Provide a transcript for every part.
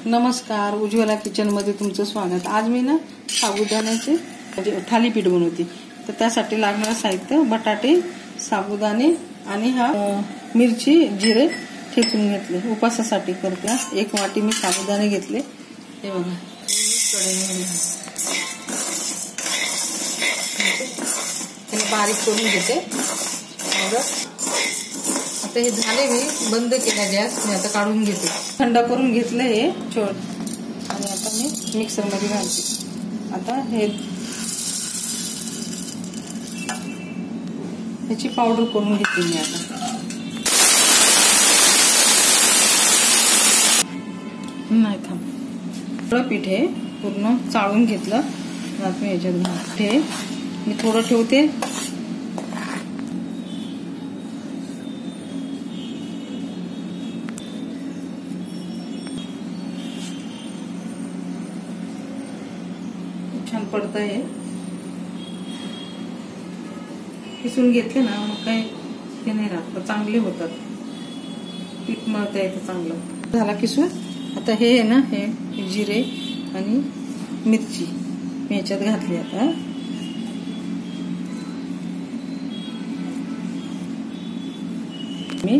नमस्कार, उज्ज्वला किचन मध्ये तुमचं स्वागत। आज मी ना साबुदाण्याचे म्हणजे थालीपीठ बनवते। तर त्यासाठी लागणारे साहित्य बटाटे, साबुदाणे आणि हा मिरची, जिरे ठेचून घेतले। उपासासाठी करते। एक वाटी मी साबुदाणे घेतले। हे बघा, कढईमध्ये बारीक करून घेते। आता हे झाले, मी बंद केला गॅस। मी आता काढून घेते, थंड करून घेतलं हे छोट, आणि आता मी मिक्सर मध्ये घालते। आता ह्याची पावडर करून घेते मी। आता नाही थांब, पीठ हे पूर्ण चाळून घेतलं। आता मी ह्याच्यात घालते। मी थोडं ठेवते, छान पडतं हे। किसून घेतले ना मग काय हे नाही राहत, चांगले होतात। पीठ मळता येतं चांगलं। झाला किसून। आता हे आहे ना, हे जिरे आणि मिरची मी ह्याच्यात घातली। आता मी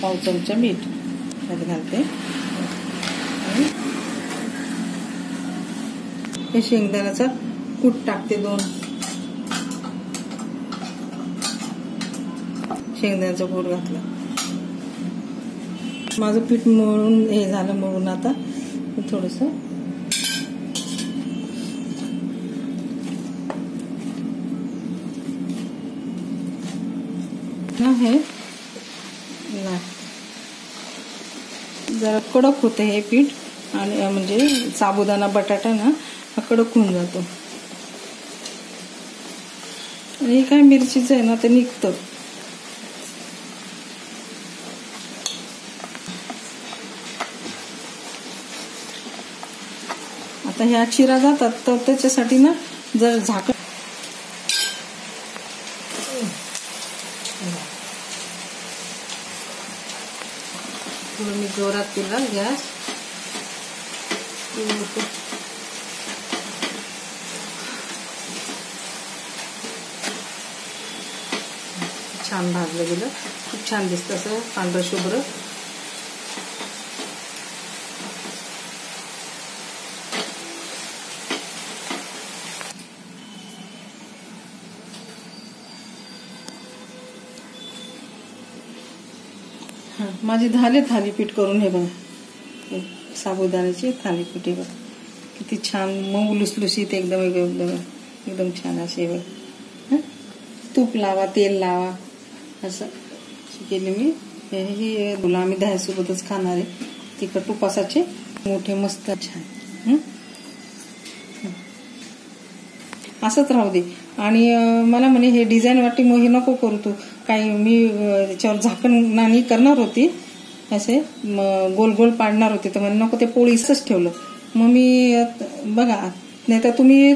पाव चमचा मीठ ह्यात घालते। हे शेंगदाण्याचा कूट टाकते, 2 शेंगदाण्याचा कूट घातला। माझं पीठ मळून हे झालं, मळून आता थोडस हे जरा कडक होते हे पीठ, आणि म्हणजे साबुदाणा बटाटा ना कडक होऊन जातो। आणि काय मिरचीचं आहे ना ते निघतं। आता ह्या चिरा जातात, तर त्याच्यासाठी ना जर झाकण थोडं मी जोरात केला गॅस। छान भाजलं गेलं, खूप छान दिसतं असं पांढरं शुभ्र। माझे झाले थालीपीठ करून। हे बघा, साबुदाण्याचे थालीपीठ हे बघा, किती छान मऊ लुसलुशीत एकदम एकदम छान असे बघ। तूप लावा, तेल लावा, असं केले मी। हे तुला आम्ही दह्यासोबतच खाणार आहे। तिखट उपासाचे मोठे मस्त छान। असंच राहू दे। आणि मला म्हणे हे डिझाईन वाटी मग हे नको करू तू, काही मी त्याच्यावर झाकण नाणी करणार होती, असे गोल गोल पाडणार होते, तर म्हणे नको, ते पोळीसच ठेवलं। मग मी बघा, नाही तर तुम्ही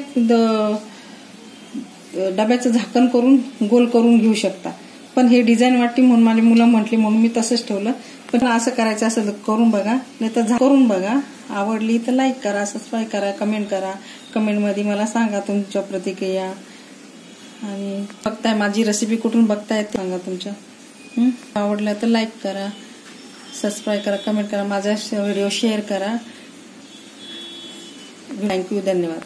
डब्याचं झाकण करून गोल करून घेऊ शकता, पण हे डिझाईन वाटी म्हणून माझी मुलं म्हटली म्हणून मी तसंच ठेवलं। पण असं करायचं असेल तर करून बघा, नाही तर करून बघा। आवडली तर लाईक करा, सबस्क्राईब करा, कमेंट करा। कमेंटमध्ये मला सांगा तुमच्या प्रतिक्रिया, आणि बघताय माझी रेसिपी कुठून बघताय सांगा तुमच्या। आवडलं तर लाईक करा, सबस्क्राईब करा, कमेंट करा, माझा व्हिडिओ शेअर करा। थँक्यू, धन्यवाद।